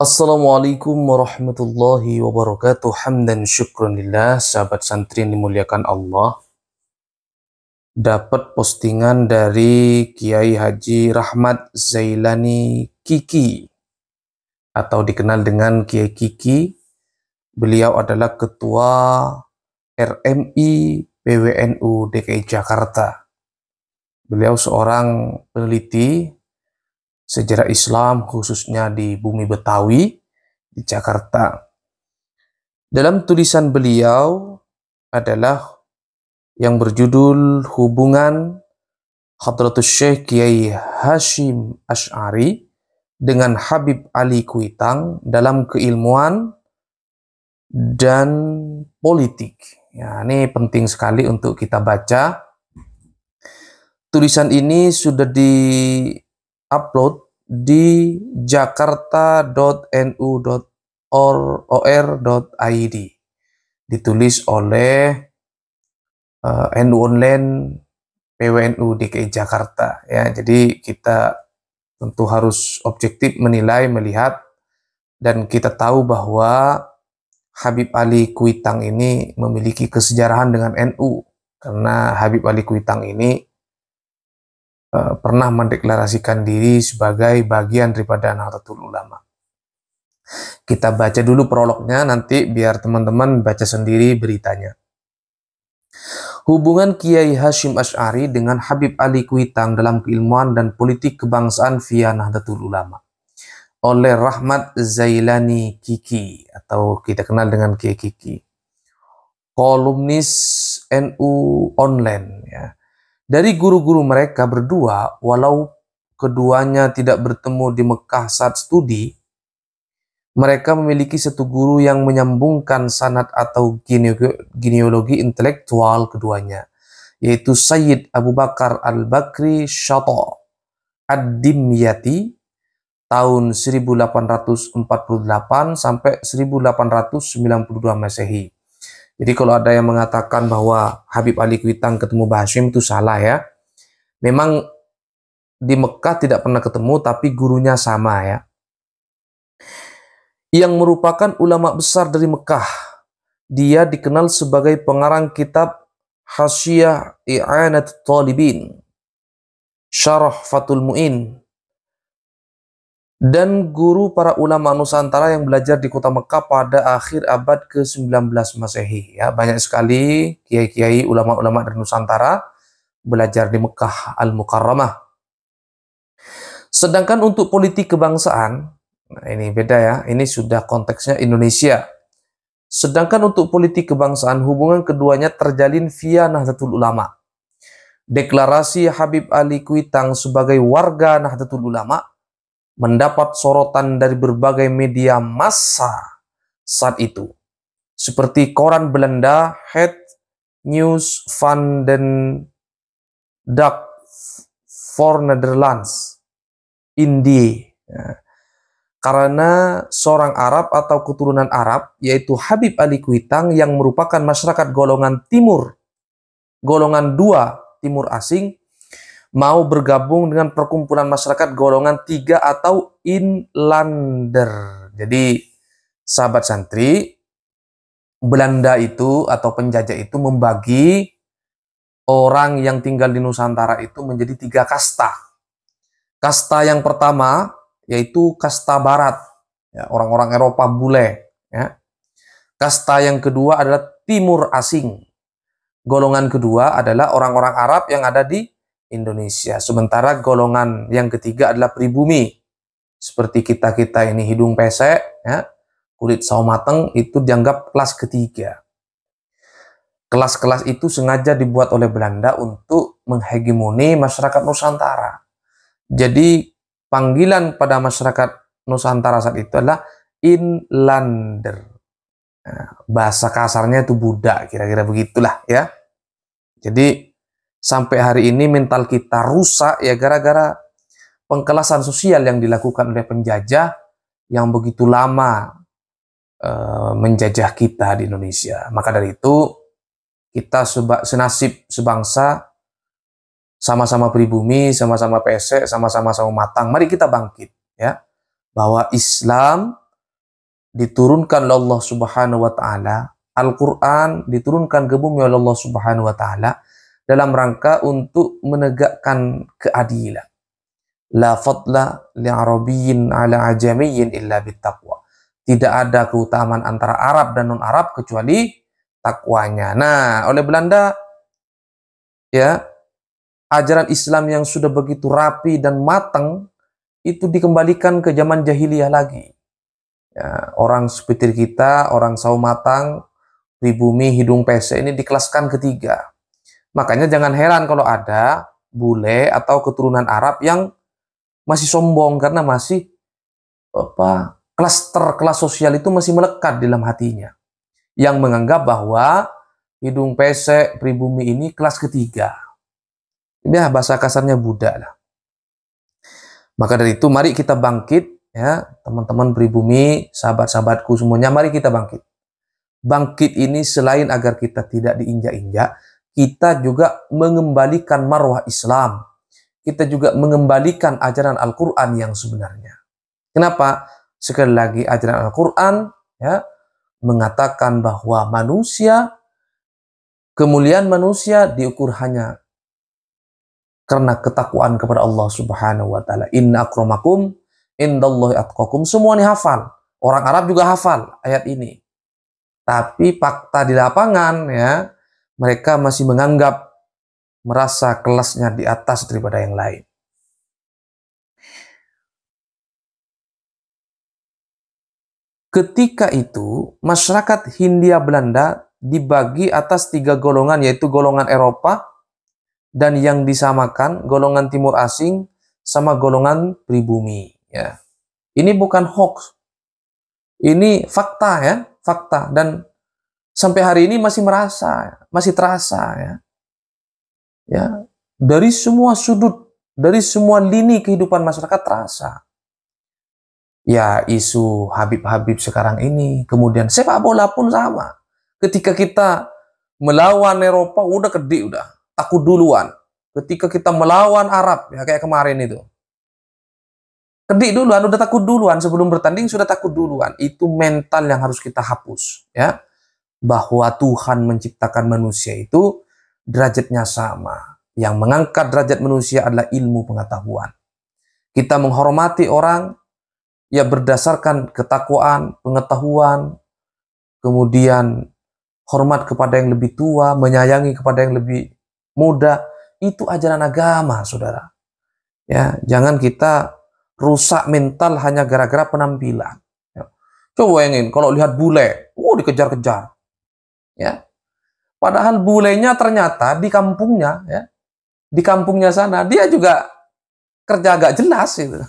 Assalamualaikum warahmatullahi wabarakatuh. Hamdan syukran lillah. Sahabat santri yang dimuliakan Allah, dapat postingan dari Kiai Haji Rahmat Zailani Kiki atau dikenal dengan Kiai Kiki. Beliau adalah Ketua RMI PWNU DKI Jakarta. Beliau seorang peneliti sejarah Islam khususnya di bumi Betawi di Jakarta. Dalam tulisan beliau adalah yang berjudul Hubungan Hadratus Syekh Kiai Hasyim Asy'ari dengan Habib Ali Kuitang dalam keilmuan dan politik. Ya, ini penting sekali untuk kita baca. Tulisan ini sudah di-upload di jakarta.nu.or.id, ditulis oleh NU Online PWNU DKI Jakarta. Ya, jadi kita tentu harus objektif menilai, melihat, dan kita tahu bahwa Habib Ali Kuitang ini memiliki kesejarahan dengan NU, karena Habib Ali Kuitang ini pernah mendeklarasikan diri sebagai bagian daripada Nahdlatul Ulama. Kita baca dulu prolognya, nanti biar teman-teman baca sendiri beritanya. Hubungan Kiai Hasyim Asy'ari dengan Habib Ali Kuitang dalam keilmuan dan politik kebangsaan via Nahdlatul Ulama oleh Rahmat Zailani Kiki atau kita kenal dengan Kiai Kiki, kolumnis NU Online. Ya. Dari guru-guru mereka berdua, walau keduanya tidak bertemu di Mekah saat studi, mereka memiliki satu guru yang menyambungkan sanad atau genealogi intelektual keduanya, yaitu Sayyid Abu Bakar Al-Bakri Syata Ad-Dimyati tahun 1848 sampai 1892 Masehi. Jadi kalau ada yang mengatakan bahwa Habib Ali Kuitang ketemu Mbah Hasyim, itu salah ya. Memang di Mekah tidak pernah ketemu, tapi gurunya sama ya. Yang merupakan ulama besar dari Mekah. Dia dikenal sebagai pengarang kitab Hasyiah I'anat Talibin, Syarah Fathul Mu'in, dan guru para ulama Nusantara yang belajar di kota Mekah pada akhir abad ke-19 Masehi. Ya, banyak sekali kiai-kiai ulama-ulama dari Nusantara belajar di Mekah Al-Mukarramah. Sedangkan untuk politik kebangsaan, nah ini beda ya, ini sudah konteksnya Indonesia. Sedangkan untuk politik kebangsaan, hubungan keduanya terjalin via Nahdlatul Ulama. Deklarasi Habib Ali Kuitang sebagai warga Nahdlatul Ulama mendapat sorotan dari berbagai media massa saat itu, seperti koran Belanda Het Nieuws van den Dag voor Nederlands Indie. Karena seorang Arab atau keturunan Arab, yaitu Habib Ali Kuitang yang merupakan masyarakat golongan timur, golongan 2 timur asing, mau bergabung dengan perkumpulan masyarakat golongan 3 atau inlander. Jadi sahabat santri, Belanda itu atau penjajah itu membagi orang yang tinggal di Nusantara itu menjadi 3 kasta. Kasta yang pertama yaitu kasta barat, ya, orang-orang Eropa bule. Ya. Kasta yang kedua adalah timur asing. Golongan kedua adalah orang-orang Arab yang ada di Indonesia. Sementara golongan yang ketiga adalah pribumi. Seperti kita-kita ini hidung pesek, ya, kulit sawo mateng, itu dianggap kelas ketiga. Kelas-kelas itu sengaja dibuat oleh Belanda untuk menghegemoni masyarakat Nusantara. Jadi panggilan pada masyarakat Nusantara saat itu adalah inlander. Nah, bahasa kasarnya itu budak, kira-kira begitulah ya. Jadi sampai hari ini mental kita rusak ya gara-gara pengkelasan sosial yang dilakukan oleh penjajah yang begitu lama menjajah kita di Indonesia. Maka dari itu kita senasib sebangsa, sama-sama pribumi, sama-sama pesek, sama-sama matang. Mari kita bangkit ya, bahwa Islam diturunkan oleh Allah Subhanahu wa taala, Al-Qur'an diturunkan ke bumi oleh Allah Subhanahu wa taala dalam rangka untuk menegakkan keadilan. La fadla li'arabiyyin 'ala ajamiyyin illa bittaqwa. Tidak ada keutamaan antara Arab dan non-Arab kecuali takwanya. Nah, oleh Belanda ya, ajaran Islam yang sudah begitu rapi dan matang itu dikembalikan ke zaman jahiliyah lagi. Ya, orang seperti kita, orang sawo matang, pribumi, hidung pesek ini di kelas ketiga. Makanya jangan heran kalau ada bule atau keturunan Arab yang masih sombong karena masih kelas sosial itu masih melekat dalam hatinya, yang menganggap bahwa hidung pesek pribumi ini kelas ketiga. Ya, bahasa kasarnya budak lah. Maka dari itu mari kita bangkit ya, teman-teman pribumi, sahabat-sahabatku semuanya, mari kita bangkit. Bangkit ini selain agar kita tidak diinjak-injak, kita juga mengembalikan marwah Islam. Kita juga mengembalikan ajaran Al-Quran yang sebenarnya. Kenapa? Sekali lagi, ajaran Al-Quran ya, mengatakan bahwa kemuliaan manusia diukur hanya karena ketakwaan kepada Allah Subhanahu wa taala. Inna akramakum indallahi atqakum. Semua ini hafal. Orang Arab juga hafal ayat ini. Tapi fakta di lapangan ya, mereka masih menganggap merasa kelasnya di atas daripada yang lain. Ketika itu, masyarakat Hindia Belanda dibagi atas 3 golongan, yaitu golongan Eropa, dan yang disamakan golongan timur asing sama golongan pribumi. Ya. Ini bukan hoax. Ini fakta ya, fakta. Dan sampai hari ini masih terasa ya. Ya, dari semua sudut, dari semua lini kehidupan masyarakat terasa. Ya, isu Habib-Habib sekarang ini, kemudian sepak bola pun sama. Ketika kita melawan Eropa, udah takut duluan. Ketika kita melawan Arab, ya kayak kemarin itu, duluan, udah takut duluan, sebelum bertanding sudah takut duluan. Itu mental yang harus kita hapus, ya. Bahwa Tuhan menciptakan manusia itu derajatnya sama. Yang mengangkat derajat manusia adalah ilmu pengetahuan. Kita menghormati orang ya berdasarkan ketakwaan, pengetahuan, kemudian hormat kepada yang lebih tua, menyayangi kepada yang lebih muda. Itu ajaran agama, saudara. Ya, jangan kita rusak mental hanya gara-gara penampilan. Ya. Coba bayangin kalau lihat bule, dikejar-kejar. Ya. Padahal bulenya ternyata di kampungnya, ya, di kampungnya sana dia juga kerja agak jelas itu.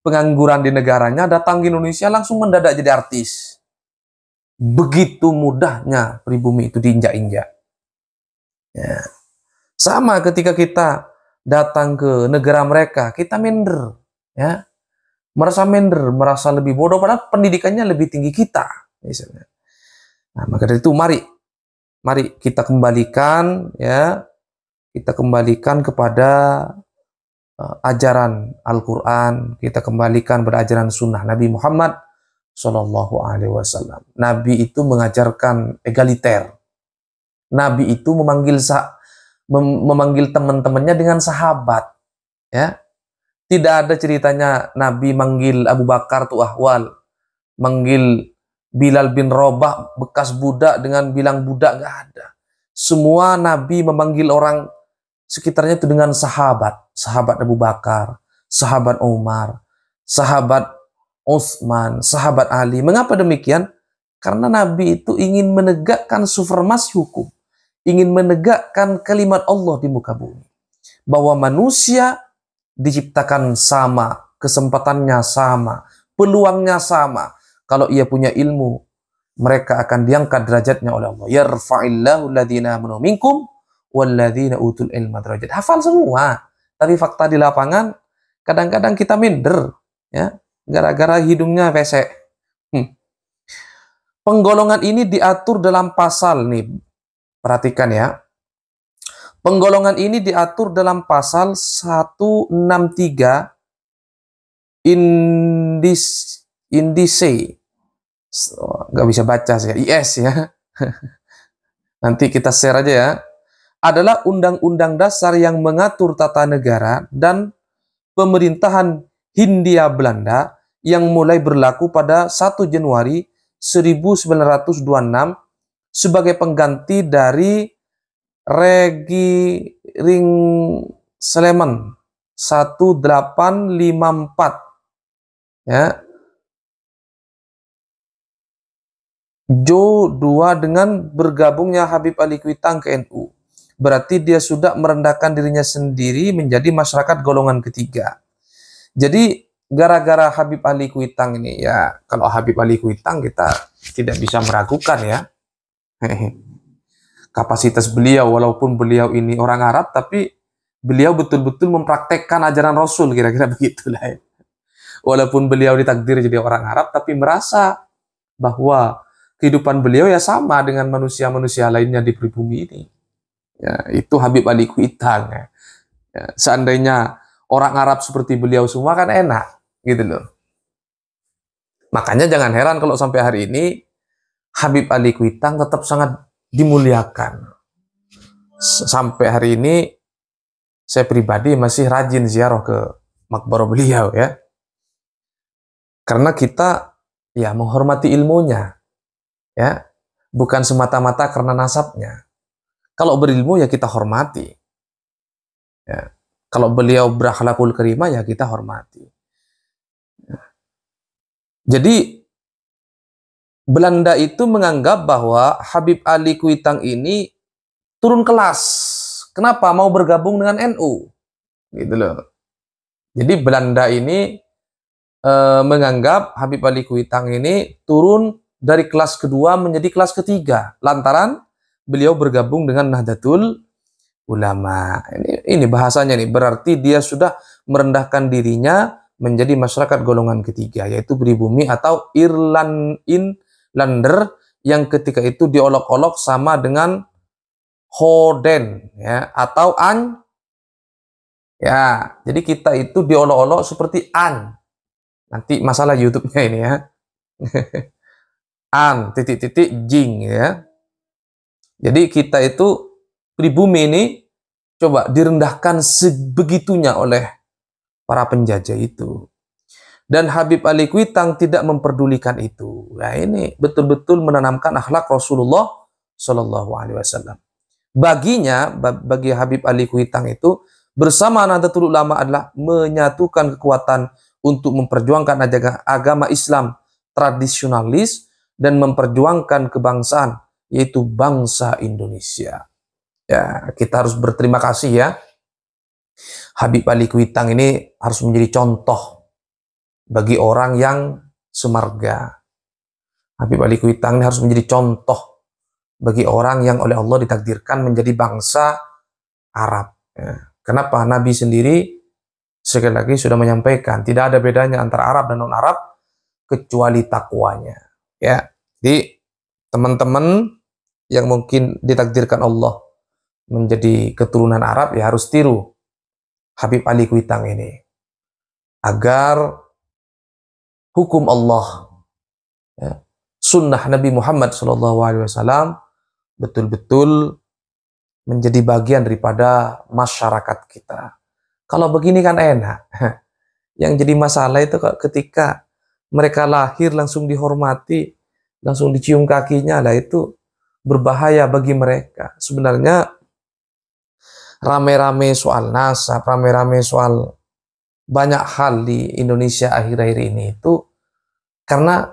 Pengangguran di negaranya, datang ke Indonesia langsung mendadak jadi artis. Begitu mudahnya pribumi itu diinjak-injak. Ya. Sama ketika kita datang ke negara mereka, kita minder, ya, merasa minder, merasa lebih bodoh, padahal pendidikannya lebih tinggi kita, misalnya. Nah, maka dari itu mari kita kembalikan, ya, kita kembalikan kepada ajaran Al-Quran, kita kembalikan pada ajaran Sunnah Nabi Muhammad Shallallahu Alaihi Wasallam. Nabi itu mengajarkan egaliter. Nabi itu memanggil teman-temannya dengan sahabat, ya. Tidak ada ceritanya Nabi manggil Abu Bakar tuh ahwal, manggil Bilal bin Rabah bekas budak dengan bilang budak, nggak ada. Semua Nabi memanggil orang sekitarnya itu dengan sahabat Abu Bakar, sahabat Umar, sahabat Utsman, sahabat Ali. Mengapa demikian? Karena Nabi itu ingin menegakkan supremasi hukum, ingin menegakkan kalimat Allah di muka bumi. Bahwa manusia diciptakan sama, kesempatannya sama, peluangnya sama. Kalau ia punya ilmu, mereka akan diangkat derajatnya oleh Allah. Yarfa'illahu alladhina amanu minkum walladzina utul ilma darajat. Hafal semua. Tapi fakta di lapangan kadang-kadang kita minder, ya, gara-gara hidungnya pesek. Penggolongan ini diatur dalam pasal nih. Perhatikan ya. Penggolongan ini diatur dalam pasal 163 indise Nggak bisa baca saya, IS ya. Nanti kita share aja ya. Adalah undang-undang dasar yang mengatur tata negara dan pemerintahan Hindia Belanda yang mulai berlaku pada 1 Januari 1926 sebagai pengganti dari Ring Sleman 1854 ya. Jo 2 dengan bergabungnya Habib Ali Kuitang ke NU. Berarti dia sudah merendahkan dirinya sendiri menjadi masyarakat golongan ketiga. Jadi gara-gara Habib Ali Kuitang ini ya, kalau Habib Ali Kuitang kita tidak bisa meragukan ya. Kapasitas beliau, walaupun beliau ini orang Arab, tapi beliau betul-betul mempraktekkan ajaran Rasul, kira-kira begitulah ya. Walaupun beliau ditakdir jadi orang Arab, tapi merasa bahwa kehidupan beliau ya sama dengan manusia-manusia lainnya di pribumi ini. Ya, itu Habib Ali Kuitang. Ya. Ya, seandainya orang Arab seperti beliau semua kan enak, gitu loh. Makanya jangan heran kalau sampai hari ini Habib Ali Kuitang tetap sangat dimuliakan. Sampai hari ini saya pribadi masih rajin ziarah ke makbarah beliau ya. Karena kita ya menghormati ilmunya. Ya, bukan semata-mata karena nasabnya. Kalau berilmu ya kita hormati. Ya. Kalau beliau berakhlakul karimah ya kita hormati. Ya. Jadi Belanda itu menganggap bahwa Habib Ali Kuitang ini turun kelas. Kenapa? Mau bergabung dengan NU. Gitu loh. Jadi Belanda ini menganggap Habib Ali Kuitang ini turun dari kelas kedua menjadi kelas ketiga lantaran beliau bergabung dengan Nahdlatul Ulama. Ini bahasanya nih, berarti dia sudah merendahkan dirinya menjadi masyarakat golongan ketiga, yaitu pribumi atau Inlander yang ketika itu diolok-olok sama dengan Hoden ya atau An ya. Jadi kita itu diolok-olok seperti An. Nanti masalah YouTube-nya ini ya. An titik-titik jing ya. Jadi kita itu pribumi ini coba direndahkan sebegitunya oleh para penjajah itu. Dan Habib Ali Kuitang tidak memperdulikan itu. Nah ini betul-betul menanamkan akhlak Rasulullah Shallallahu Alaihi Wasallam. Baginya, bagi Habib Ali Kuitang itu bersama Nahdlatul Ulama adalah menyatukan kekuatan untuk memperjuangkan agama Islam tradisionalis dan memperjuangkan kebangsaan, yaitu bangsa Indonesia. Ya, kita harus berterima kasih ya. Habib Ali Kuitang ini harus menjadi contoh bagi orang yang semarga. Habib Ali Kuitang ini harus menjadi contoh bagi orang yang oleh Allah ditakdirkan menjadi bangsa Arab. Ya. Kenapa? Nabi sendiri sekali lagi sudah menyampaikan tidak ada bedanya antara Arab dan non-Arab kecuali takwanya. Ya, jadi teman-teman yang mungkin ditakdirkan Allah menjadi keturunan Arab ya harus tiru Habib Ali Kuitang ini agar hukum Allah, ya, sunnah Nabi Muhammad SAW betul-betul menjadi bagian daripada masyarakat kita. Kalau begini kan enak. Yang jadi masalah itu ketika mereka lahir langsung dihormati, langsung dicium kakinya, lah itu berbahaya bagi mereka. Sebenarnya rame-rame soal nasab, rame-rame soal banyak hal di Indonesia akhir-akhir ini itu karena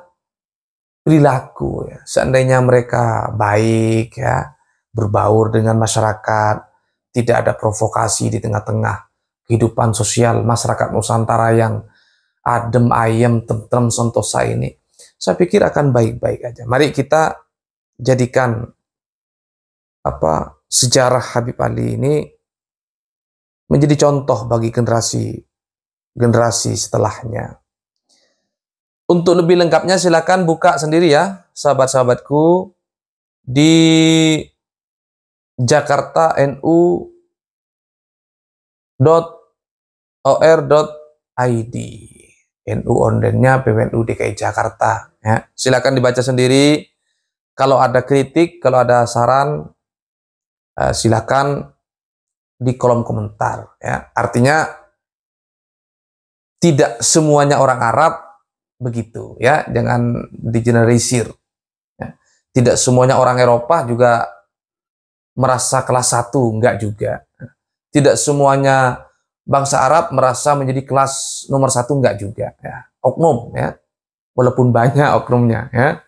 perilaku ya. Seandainya mereka baik ya, berbaur dengan masyarakat, tidak ada provokasi di tengah-tengah kehidupan sosial masyarakat Nusantara yang adem ayem tentrem sentosa ini, saya pikir akan baik-baik aja. Mari kita jadikan sejarah Habib Ali ini menjadi contoh bagi generasi setelahnya. Untuk lebih lengkapnya silakan buka sendiri ya sahabat-sahabatku di jakartanu.or.id. NU ondennya PWNU DKI Jakarta. Ya. Silakan dibaca sendiri. Kalau ada kritik, kalau ada saran, silakan di kolom komentar. Ya. Artinya tidak semuanya orang Arab begitu, ya. Jangan digeneralisir. Ya. Tidak semuanya orang Eropa juga merasa kelas 1, enggak juga. Tidak semuanya bangsa Arab merasa menjadi kelas nomor 1, enggak juga. Ya. Oknum, ya. Walaupun banyak oknumnya, ya.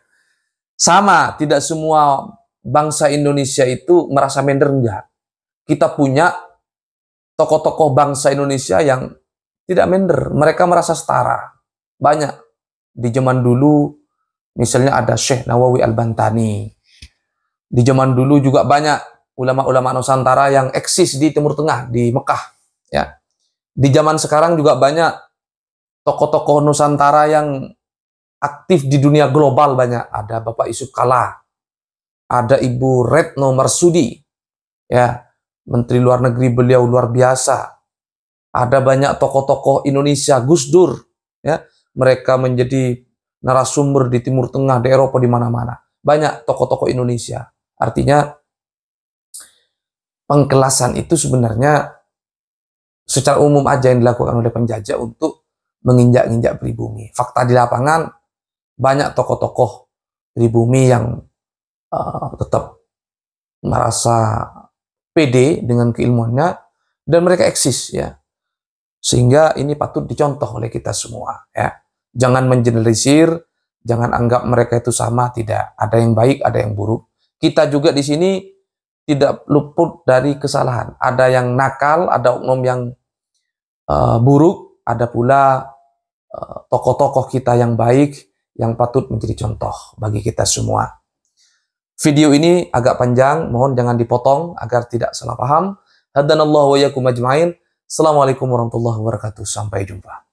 Sama, tidak semua bangsa Indonesia itu merasa minder, enggak. Kita punya tokoh-tokoh bangsa Indonesia yang tidak minder, mereka merasa setara. Banyak. Di zaman dulu, misalnya ada Syekh Nawawi Al-Bantani. Di zaman dulu juga banyak ulama-ulama Nusantara yang eksis di Timur Tengah, di Mekah. Ya. Di zaman sekarang juga banyak tokoh-tokoh Nusantara yang aktif di dunia global banyak. Ada Bapak Yusuf Kala, ada Ibu Retno Marsudi, ya, Menteri Luar Negeri beliau luar biasa. Ada banyak tokoh-tokoh Indonesia, Gus Dur, ya, mereka menjadi narasumber di Timur Tengah, di Eropa, di mana-mana. Banyak tokoh-tokoh Indonesia. Artinya pengkelasan itu sebenarnya secara umum aja yang dilakukan oleh penjajah untuk menginjak-injak pribumi. Fakta di lapangan, banyak tokoh-tokoh pribumi yang tetap merasa pede dengan keilmuannya dan mereka eksis, ya. Sehingga ini patut dicontoh oleh kita semua, ya. Jangan mengeneralisir, jangan anggap mereka itu sama, tidak. Ada yang baik, ada yang buruk. Kita juga di sini tidak luput dari kesalahan. Ada yang nakal, ada oknum yang buruk, ada pula tokoh-tokoh kita yang baik yang patut menjadi contoh bagi kita semua. Video ini agak panjang, mohon jangan dipotong agar tidak salah paham. Hadanallahu wa iyyakum ajmain. Assalamualaikum warahmatullahi wabarakatuh. Sampai jumpa.